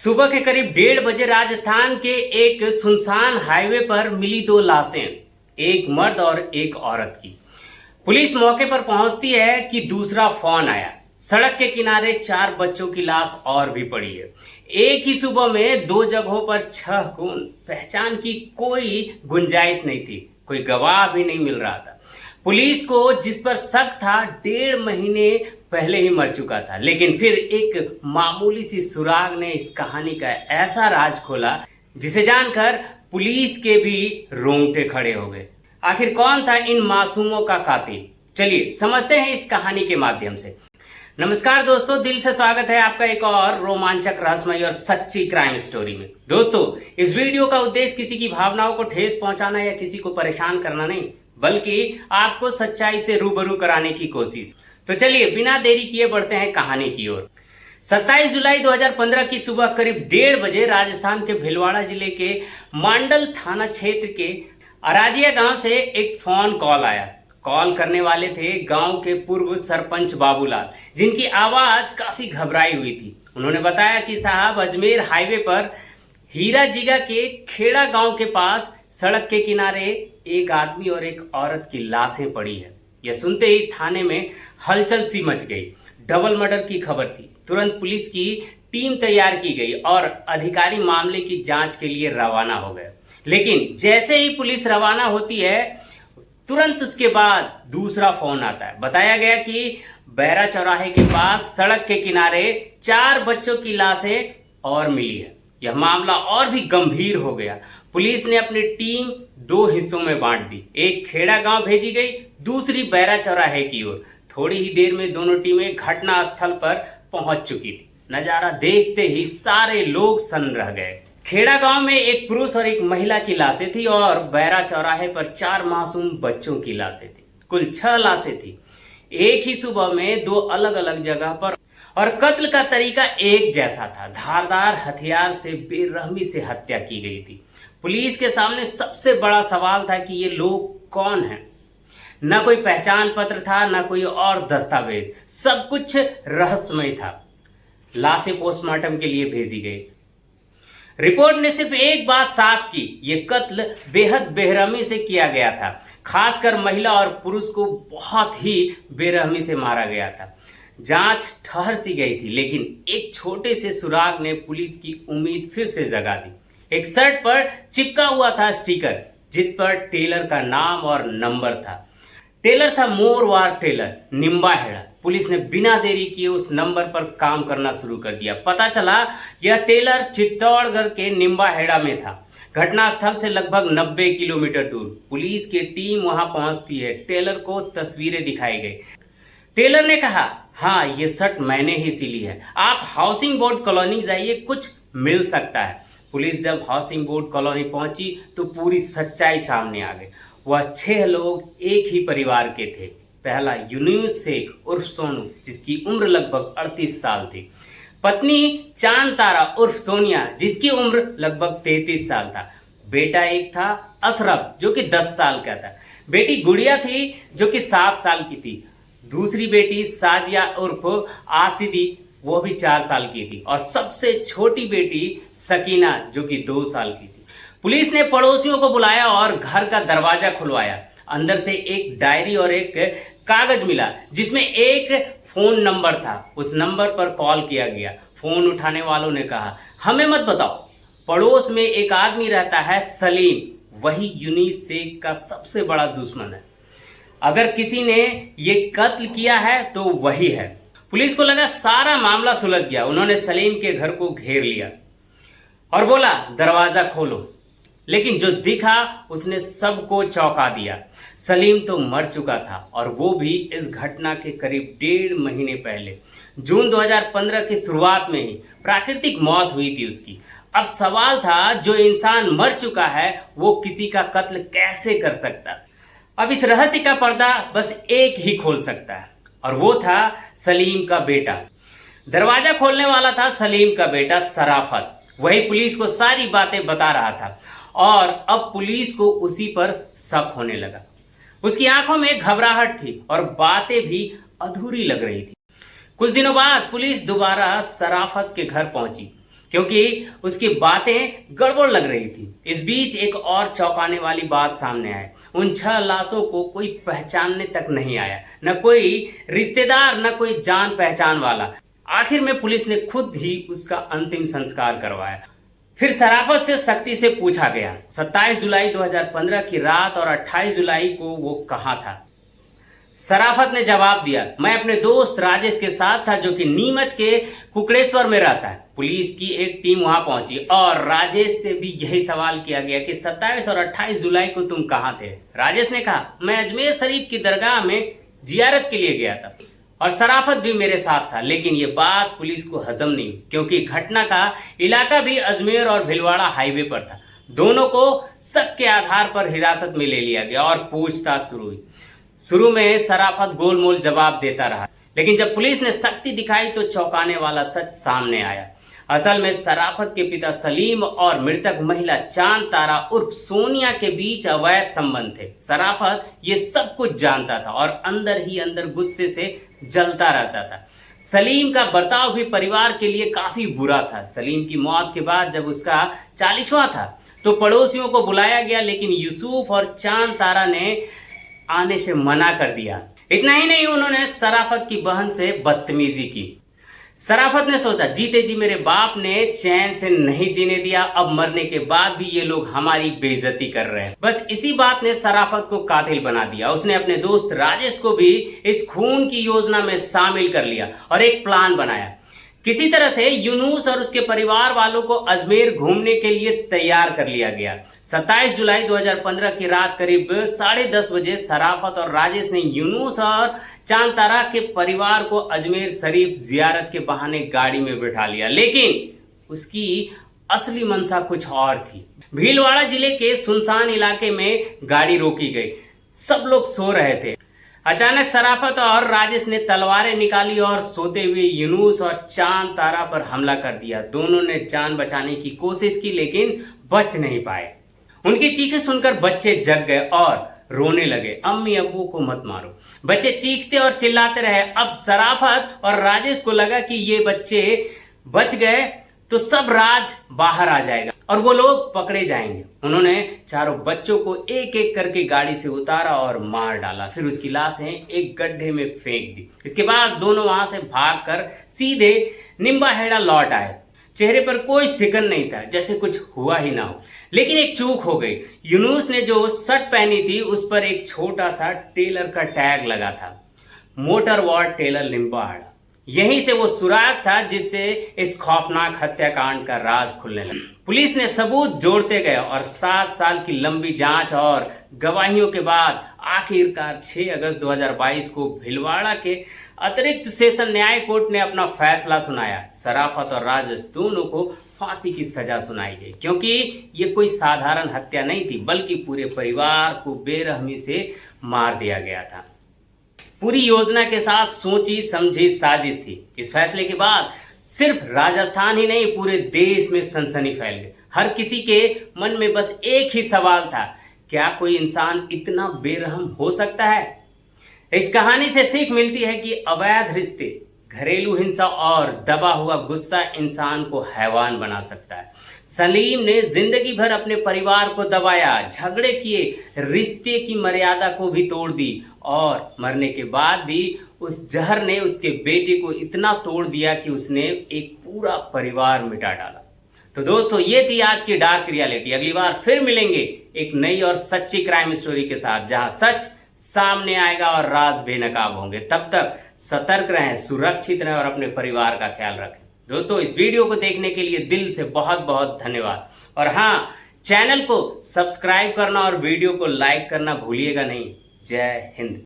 सुबह के करीब 1:30 बजे राजस्थान के एक सुनसान हाईवे पर मिली दो लाशें, एक मर्द और एक औरत की। पुलिस मौके पर पहुंचती है कि दूसरा फोन आया। सड़क के किनारे 4 बच्चों की लाश और भी पड़ी है। एक ही सुबह में 2 जगहों पर 6 खून। पहचान की कोई गुंजाइश नहीं थी, कोई गवाह भी नहीं मिल रहा था। पुलिस को जिस पर शक था 1.5 महीने पहले ही मर चुका था, लेकिन फिर एक मामूली सी सुराग ने इस कहानी का ऐसा राज खोला जिसे जानकर पुलिस के भी रोंगटे खड़े हो गए। आखिर कौन था इन मासूमों का कातिल? चलिए समझते हैं इस कहानी के माध्यम से। नमस्कार दोस्तों, दिल से स्वागत है आपका एक और रोमांचक, रहस्यमयी और सच्ची क्राइम स्टोरी में। दोस्तों, इस वीडियो का उद्देश्य किसी की भावनाओं को ठेस पहुंचाना या किसी को परेशान करना नहीं, बल्कि आपको सच्चाई से रूबरू कराने की कोशिश। तो चलिए बिना देरी किए बढ़ते हैं कहानी की ओर। 27 जुलाई 2015 की सुबह करीब 1:30 बजे राजस्थान के भीलवाड़ा जिले के मांडल थाना क्षेत्र के अराजिया गांव से एक फोन कॉल आया। कॉल करने वाले थे गांव के पूर्व सरपंच बाबूलाल, जिनकी आवाज काफी घबराई हुई थी। उन्होंने बताया कि साहब, अजमेर हाईवे पर हीरा जिगा के खेड़ा गांव के पास सड़क के किनारे एक आदमी और एक औरत की लाशें पड़ी है। यह सुनते ही थाने में हलचल सी मच गई। डबल मर्डर की खबर थी। तुरंत पुलिस की टीम तैयार की गई और अधिकारी मामले की जांच के लिए रवाना हो गए। लेकिन जैसे ही पुलिस रवाना होती है, तुरंत उसके बाद दूसरा फोन आता है। बताया गया कि बैरा चौराहे के पास सड़क के किनारे 4 बच्चों की लाशें और मिली है। यह मामला और भी गंभीर हो गया। पुलिस ने अपनी टीम 2 हिस्सों में बांट दी। एक खेड़ा गांव भेजी गई, दूसरी बैरा चौराहे की ओर। थोड़ी ही देर में दोनों टीमें घटना स्थल पर पहुंच चुकी थी। नजारा देखते ही सारे लोग सन्न रह गए। खेड़ा गांव में एक पुरुष और एक महिला की लाशें थी और बैरा चौराहे पर 4 मासूम बच्चों की लाशें थी। कुल 6 लाशें थी, एक ही सुबह में 2 अलग अलग जगह पर। और कत्ल का तरीका एक जैसा था। धारदार हथियार से बेरहमी से हत्या की गई थी। पुलिस के सामने सबसे बड़ा सवाल था कि ये लोग कौन हैं। न कोई पहचान पत्र था, न कोई और दस्तावेज। सब कुछ रहस्यमय था। लाशें पोस्टमार्टम के लिए भेजी गई। रिपोर्ट ने सिर्फ एक बात साफ की, ये कत्ल बेहद बेरहमी से किया गया था। खासकर महिला और पुरुष को बहुत ही बेरहमी से मारा गया था। जांच ठहर सी गई थी, लेकिन एक छोटे से सुराग ने पुलिस की उम्मीद फिर से जगा दी। एक शर्ट पर चिपका हुआ था स्टिकर, जिस पर टेलर का नाम और नंबर था। टेलर था मोरवार टेलर, निम्बाहेड़ा। पुलिस ने बिना देरी किए उस नंबर पर काम करना शुरू कर दिया। पता चला यह टेलर चित्तौड़गढ़ के निम्बाहेड़ा में था, घटना स्थल से लगभग 90 किलोमीटर दूर। पुलिस की टीम वहां पहुंचती है। टेलर को तस्वीरें दिखाई गई। टेलर ने कहा, हाँ, ये शर्ट मैंने ही सिली है, आप हाउसिंग बोर्ड कॉलोनी जाइए, कुछ मिल सकता है। पुलिस जब हाउसिंग बोर्ड कॉलोनी पहुंची तो पूरी सच्चाई सामने आ गई। वह 6 लोग एक ही परिवार के थे। पहला यूनुस शेख उर्फ सोनू, जिसकी उम्र लगभग 38 साल थी। पत्नी चांद तारा उर्फ सोनिया, जिसकी उम्र लगभग 33 साल था। बेटा एक था अशरफ, जो कि 10 साल का था। बेटी गुड़िया थी, जो कि 7 साल की थी। दूसरी बेटी साजिया उर्फ आसिदी, वो भी 4 साल की थी। और सबसे छोटी बेटी सकीना, जो कि 2 साल की थी। पुलिस ने पड़ोसियों को बुलाया और घर का दरवाजा खुलवाया। अंदर से एक डायरी और एक कागज मिला, जिसमें एक फोन नंबर था। उस नंबर पर कॉल किया गया। फोन उठाने वालों ने कहा, हमें मत बताओ, पड़ोस में एक आदमी रहता है सलीम, वही यूनुस शेख का सबसे बड़ा दुश्मन है। अगर किसी ने ये कत्ल किया है तो वही है। पुलिस को लगा सारा मामला सुलझ गया। उन्होंने सलीम के घर को घेर लिया और बोला, दरवाजा खोलो। लेकिन जो दिखा उसने सबको चौंका दिया। सलीम तो मर चुका था, और वो भी इस घटना के करीब 1.5 महीने पहले। जून 2015 की शुरुआत में ही प्राकृतिक मौत हुई थी उसकी। अब सवाल था, जो इंसान मर चुका है वो किसी का कत्ल कैसे कर सकता? अब इस रहस्य का पर्दा बस एक ही खोल सकता है, और वो था सलीम का बेटा। दरवाजा खोलने वाला था सलीम का बेटा सराफत। वही पुलिस को सारी बातें बता रहा था, और अब पुलिस को उसी पर शक होने लगा। उसकी आंखों में घबराहट थी और बातें भी अधूरी लग रही थी। कुछ दिनों बाद पुलिस दोबारा सराफत के घर पहुंची, क्योंकि उसकी बातें गड़बड़ लग रही थी। इस बीच एक और चौंकाने वाली बात सामने आई। उन 6 लाशों को कोई पहचानने तक नहीं आया, न कोई रिश्तेदार, न कोई जान पहचान वाला। आखिर में पुलिस ने खुद ही उसका अंतिम संस्कार करवाया। फिर शराफत से सख्ती से पूछा गया 27 जुलाई 2015 की रात और 28 जुलाई को वो कहाँ था। शराफत ने जवाब दिया, मैं अपने दोस्त राजेश के साथ था, जो कि नीमच के कुकड़ेश्वर में रहता है। पुलिस की एक टीम वहां पहुंची और राजेश से भी यही सवाल किया गया कि 27 और 28 जुलाई को तुम कहां थे। राजेश ने कहा, मैं अजमेर शरीफ की दरगाह में जियारत के लिए गया था और शराफत भी मेरे साथ था। लेकिन ये बात पुलिस को हजम नहीं हुई, क्योंकि घटना का इलाका भी अजमेर और भिलवाड़ा हाईवे पर था। दोनों को शक के आधार पर हिरासत में ले लिया गया और पूछताछ शुरू हुई। शुरू में शराफत गोलमोल जवाब देता रहा, लेकिन जब पुलिस ने सख्ती दिखाई तो चौंकाने वाला सच सामने आया। असल में शराफत के पिता सलीम और मृतक महिला चांद तारा उर्फ सोनिया के बीच अवैध संबंध थे। शराफत ये सब कुछ जानता था और अंदर ही अंदर गुस्से से जलता रहता था। सलीम का बर्ताव भी परिवार के लिए काफी बुरा था। सलीम की मौत के बाद जब उसका 40वां था तो पड़ोसियों को बुलाया गया, लेकिन यूसुफ और चांद तारा ने आने से मना कर दिया। इतना ही नहीं, उन्होंने शराफत की बहन से बदतमीजी की। शराफत ने सोचा, जीते जी मेरे बाप ने चैन से नहीं जीने दिया, अब मरने के बाद भी ये लोग हमारी बेइज्जती कर रहे हैं। बस इसी बात ने शराफत को कातिल बना दिया। उसने अपने दोस्त राजेश को भी इस खून की योजना में शामिल कर लिया और एक प्लान बनाया। किसी तरह से यूनुस और उसके परिवार वालों को अजमेर घूमने के लिए तैयार कर लिया गया। 27 जुलाई 2015 की रात करीब 10:30 बजे शराफत और राजेश ने यूनुस और चांद तारा के परिवार को अजमेर शरीफ जियारत के बहाने गाड़ी में बिठा लिया, लेकिन उसकी असली मंशा कुछ और थी। भीलवाड़ा जिले के सुनसान इलाके में गाड़ी रोकी गई। सब लोग सो रहे थे। अचानक शराफत और राजेश ने तलवारें निकाली और सोते हुए यूनुस और चांद तारा पर हमला कर दिया। दोनों ने जान बचाने की कोशिश की, लेकिन बच नहीं पाए। उनकी चीखें सुनकर बच्चे जग गए और रोने लगे, अम्मी अब्बू को मत मारो। बच्चे चीखते और चिल्लाते रहे। अब शराफत और राजेश को लगा कि ये बच्चे बच गए तो सब राज बाहर आ जाएगा और वो लोग पकड़े जाएंगे। उन्होंने चारों बच्चों को एक एक करके गाड़ी से उतारा और मार डाला। फिर उसकी लाशें एक गड्ढे में फेंक दी। इसके बाद दोनों वहां से भागकर सीधे निम्बाहेड़ा लौट आए। चेहरे पर कोई फिक्र नहीं था, जैसे कुछ हुआ ही ना हो। लेकिन एक चूक हो गई। यूनुस ने जो शर्ट पहनी थी उस पर एक छोटा सा टेलर का टैग लगा था, मोटर वार्ड टेलर निम्बाहेड़ा। यहीं से वो सुराग था जिससे इस खौफनाक हत्याकांड का राज खुलने लगा। पुलिस ने सबूत जोड़ते गए और 7 साल की लंबी जांच और गवाहियों के बाद आखिरकार 6 अगस्त 2022 को भिलवाड़ा के अतिरिक्त सेशन न्याय कोर्ट ने अपना फैसला सुनाया। शराफत और राजेश दोनों को फांसी की सजा सुनाई गई, क्योंकि ये कोई साधारण हत्या नहीं थी, बल्कि पूरे परिवार को बेरहमी से मार दिया गया था। पूरी योजना के साथ सोची समझी साजिश थी। इस फैसले के बाद सिर्फ राजस्थान ही नहीं, पूरे देश में सनसनी फैल गई। हर किसी के मन में बस एक ही सवाल था, क्या कोई इंसान इतना बेरहम हो सकता है? इस कहानी से सीख मिलती है कि अवैध रिश्ते, घरेलू हिंसा और दबा हुआ गुस्सा इंसान को हैवान बना सकता है। सलीम ने जिंदगी भर अपने परिवार को दबाया, झगड़े किए, रिश्ते की मर्यादा को भी तोड़ दी और मरने के बाद भी उस जहर ने उसके बेटे को इतना तोड़ दिया कि उसने एक पूरा परिवार मिटा डाला। तो दोस्तों, ये थी आज की डार्क रियलिटी। अगली बार फिर मिलेंगे एक नई और सच्ची क्राइम स्टोरी के साथ, जहां सच सामने आएगा और राज बेनकाब होंगे। तब तक सतर्क रहें, सुरक्षित रहें और अपने परिवार का ख्याल रखें। दोस्तों, इस वीडियो को देखने के लिए दिल से बहुत बहुत धन्यवाद। और हाँ, चैनल को सब्सक्राइब करना और वीडियो को लाइक करना भूलिएगा नहीं। जय हिंद।